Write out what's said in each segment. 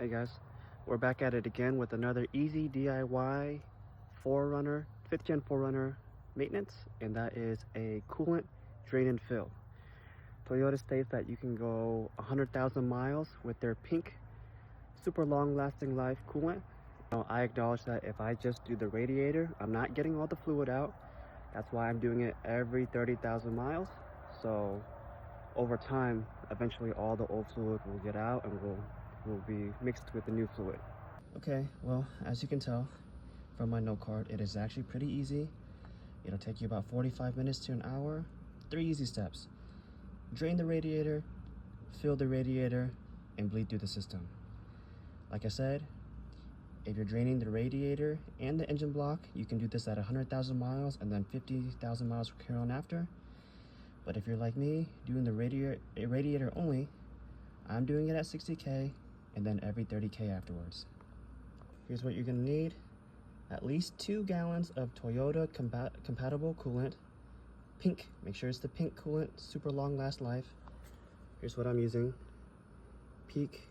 Hey guys, we're back at it again with another easy DIY 4Runner, 5th gen 4Runner maintenance, and that is a coolant drain and fill. Toyota states that you can go 100,000 miles with their pink, super long lasting life coolant. Now, I acknowledge that if I just do the radiator, I'm not getting all the fluid out. That's why I'm doing it every 30,000 miles. So over time, eventually all the old fluid will get out and will be mixed with the new fluid. Okay, well, as you can tell from my note card, it is actually pretty easy. It'll take you about 45 minutes to an hour. 3 easy steps: drain the radiator, fill the radiator, and bleed through the system. Like I said, if you're draining the radiator and the engine block, you can do this at 100,000 miles and then 50,000 miles from here on after. But if you're like me, doing the radiator only, I'm doing it at 60K and then every 30K afterwards. Here's what you're gonna need: at least 2 gallons of Toyota compatible coolant. Pink, make sure it's the pink coolant, super long last life. Here's what I'm using: Peak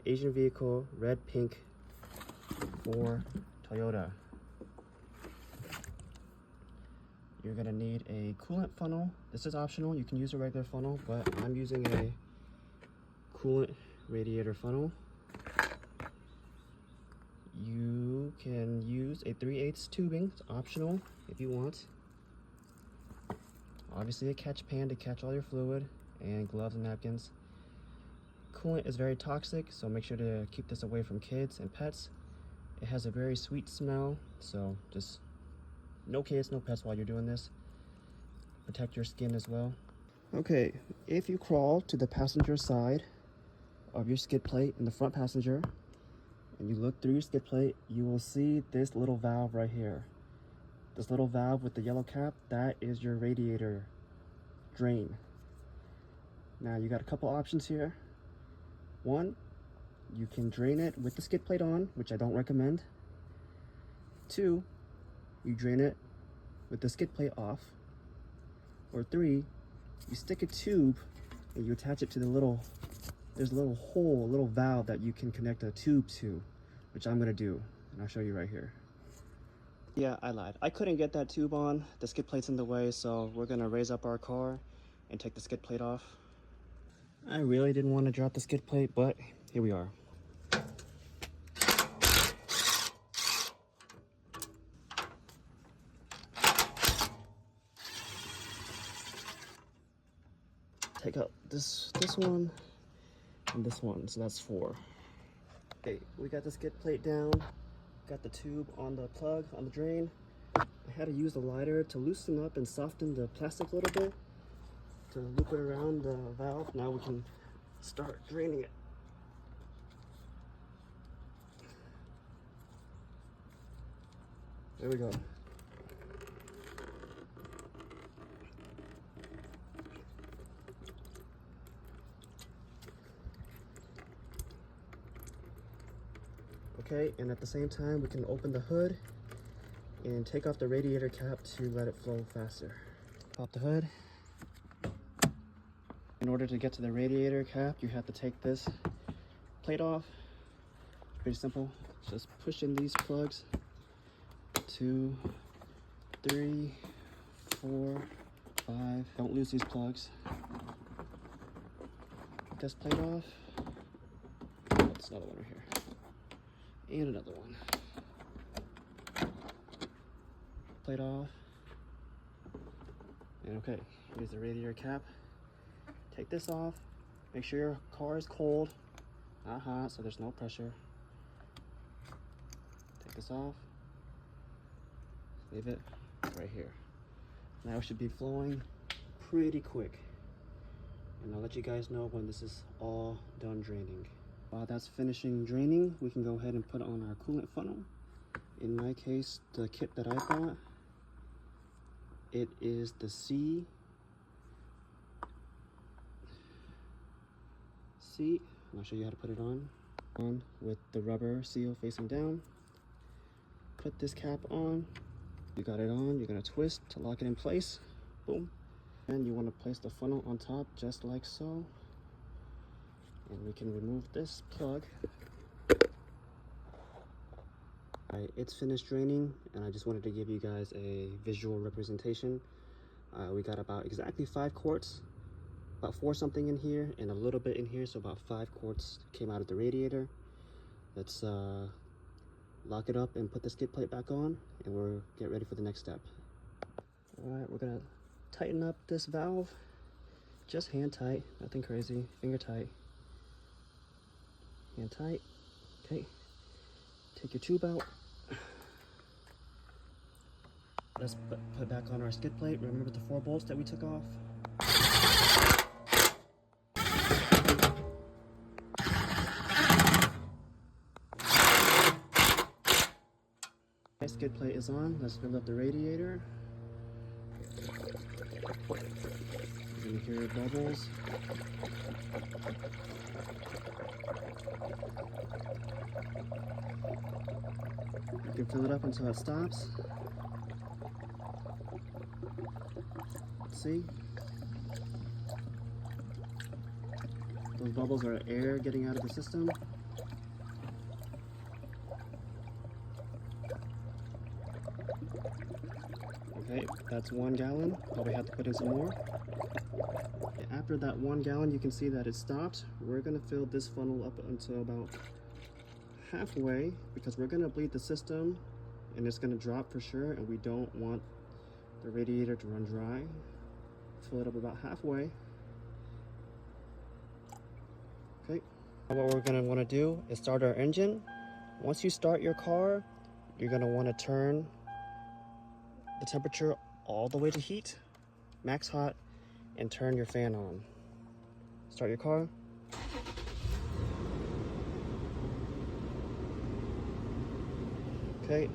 Asian Vehicle red pink for Toyota. You're gonna need a coolant funnel. This is optional, you can use a regular funnel, but I'm using a coolant radiator funnel. You can use a 3/8 tubing, it's optional if you want. Obviously a catch pan to catch all your fluid, and gloves and napkins. Coolant is very toxic, so make sure to keep this away from kids and pets. It has a very sweet smell, so just no kids, no pets while you're doing this. Protect your skin as well. Okay, if you crawl to the passenger side of your skid plate in the front passenger and you look through your skid plate, you will see this little valve right here. This little valve with the yellow cap, that is your radiator drain. Now you got a couple options here. One, you can drain it with the skid plate on, which I don't recommend. 2, you drain it with the skid plate off. Or 3, you stick a tube and you attach it to there's a little hole, a little valve that you can connect a tube to, which I'm gonna do, and I'll show you right here. Yeah, I lied. I couldn't get that tube on. The skid plate's in the way, so we're gonna raise up our car and take the skid plate off. I really didn't want to drop the skid plate, but here we are. Take out this one and this one, so that's 4. Okay, we got the skid plate down, got the tube on the plug on the drain. I had to use a lighter to loosen up and soften the plastic a little bit to loop it around the valve. Now we can start draining it. There we go. Okay, and at the same time we can open the hood and take off the radiator cap to let it flow faster. Pop the hood. In order to get to the radiator cap, you have to take this plate off. Pretty simple. Just push in these plugs. 2, 3, 4, 5. Don't lose these plugs. Get this plate off. Oh, there's another one right here. And another one. Plate off. And okay, here's the radiator cap. Take this off. Make sure your car is cold, not hot, so there's no pressure. Take this off. Leave it right here. Now it should be flowing pretty quick. And I'll let you guys know when this is all done draining. While that's finishing draining, we can go ahead and put on our coolant funnel. In my case, the kit that I bought, it is the C. I'll show you how to put it on with the rubber seal facing down. Put this cap on. You got it on. You're gonna twist to lock it in place. Boom. And you want to place the funnel on top just like so. And we can remove this plug. Alright, it's finished draining, and I just wanted to give you guys a visual representation. We got about exactly 5 quarts, about 4 something in here and a little bit in here, so about 5 quarts came out of the radiator. Let's lock it up and put the skid plate back on, and we'll get ready for the next step. Alright, we're gonna tighten up this valve, just hand tight, nothing crazy, finger tight, hand tight. Okay, take your tube out. Let's put back on our skid plate. Remember the 4 bolts that we took off? Okay, skid plate is on. Let's fill up the radiator. You can hear bubbles. You can fill it up until it stops. Let's see. Those bubbles are air getting out of the system. Okay, that's 1 gallon. Probably have to put in some more. After that 1 gallon, you can see that it stopped. We're gonna fill this funnel up until about halfway, because we're gonna bleed the system and it's gonna drop for sure, and we don't want the radiator to run dry. Fill it up about halfway. Okay, what we're gonna wanna do is start our engine. Once you start your car, you're gonna wanna turn the temperature all the way to heat, max hot, and turn your fan on. Start your car. Okay,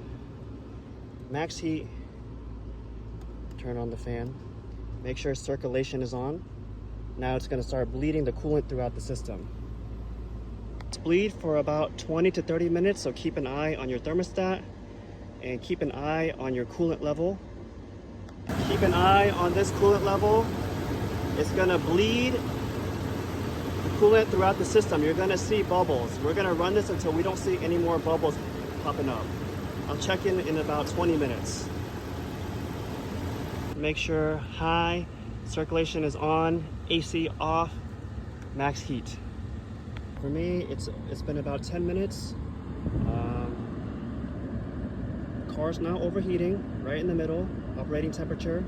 max heat, turn on the fan. Make sure circulation is on. Now it's gonna start bleeding the coolant throughout the system. Let's bleed for about 20 to 30 minutes, so keep an eye on your thermostat and keep an eye on your coolant level. Keep an eye on this coolant level. It's gonna bleed the coolant throughout the system. You're gonna see bubbles. We're gonna run this until we don't see any more bubbles popping up. I'll check in about 20 minutes. Make sure high circulation is on, AC off, max heat. For me, it's been about 10 minutes. Car's now overheating, right in the middle, operating temperature.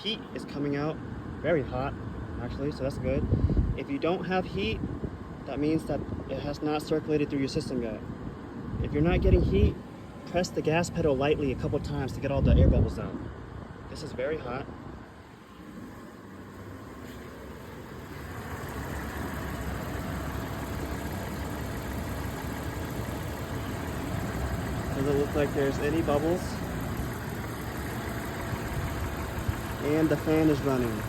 Heat is coming out, very hot actually, so that's good. If you don't have heat, that means that it has not circulated through your system yet. If you're not getting heat, press the gas pedal lightly a couple times to get all the air bubbles out. This is very hot. Doesn't look like there's any bubbles. And the fan is running.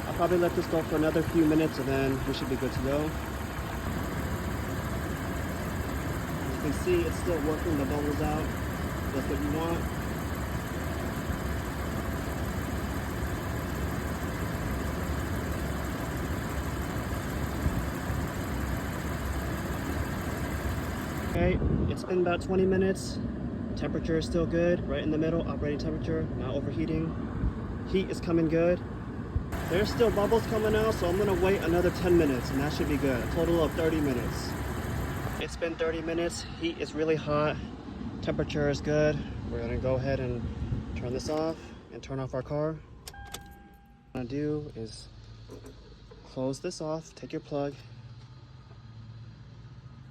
I'll probably let this go for another few minutes and then we should be good to go. As you can see, it's still working the bubbles out. That's what you want. Okay, it's been about 20 minutes. Temperature is still good, right in the middle, operating temperature, not overheating. Heat is coming good. There's still bubbles coming out, so I'm gonna wait another 10 minutes and that should be good. A total of 30 minutes. It's been 30 minutes, heat is really hot, temperature is good. We're gonna go ahead and turn this off and turn off our car. What I'm gonna do is close this off, take your plug,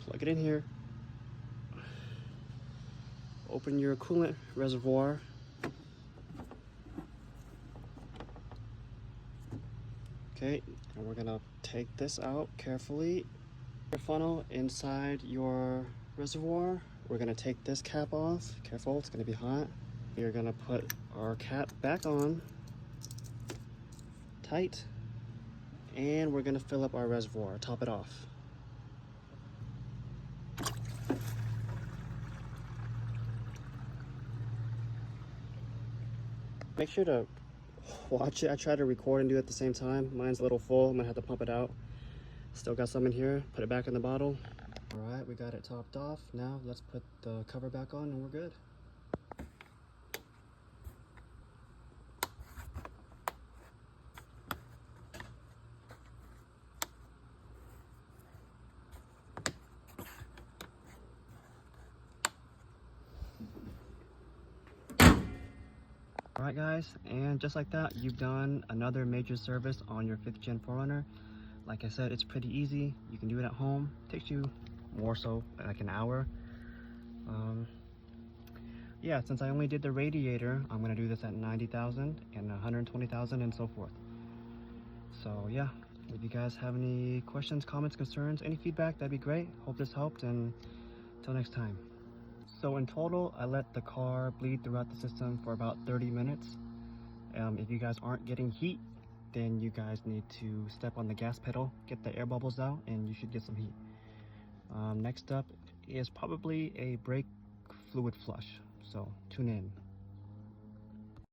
plug it in here, open your coolant reservoir. Okay, and we're gonna take this out carefully. Your funnel inside your reservoir. We're gonna take this cap off. Careful, it's gonna be hot. We're gonna put our cap back on, tight, and we're gonna fill up our reservoir, top it off. Make sure to watch it. I try to record and do it at the same time. Mine's a little full. I'm gonna have to pump it out. Still got some in here. Put it back in the bottle. All right, we got it topped off. Now let's put the cover back on and we're good. All right guys, and just like that, you've done another major service on your 5th gen 4Runner. Like I said, it's pretty easy. You can do it at home. It takes you more so like an hour. Yeah, since I only did the radiator, I'm gonna do this at 90,000 and 120,000 and so forth. So yeah, if you guys have any questions, comments, concerns, any feedback, that'd be great. Hope this helped, and until next time. So in total, I let the car bleed throughout the system for about 30 minutes. If you guys aren't getting heat, then you guys need to step on the gas pedal, get the air bubbles out, and you should get some heat. Next up is probably a brake fluid flush, so tune in.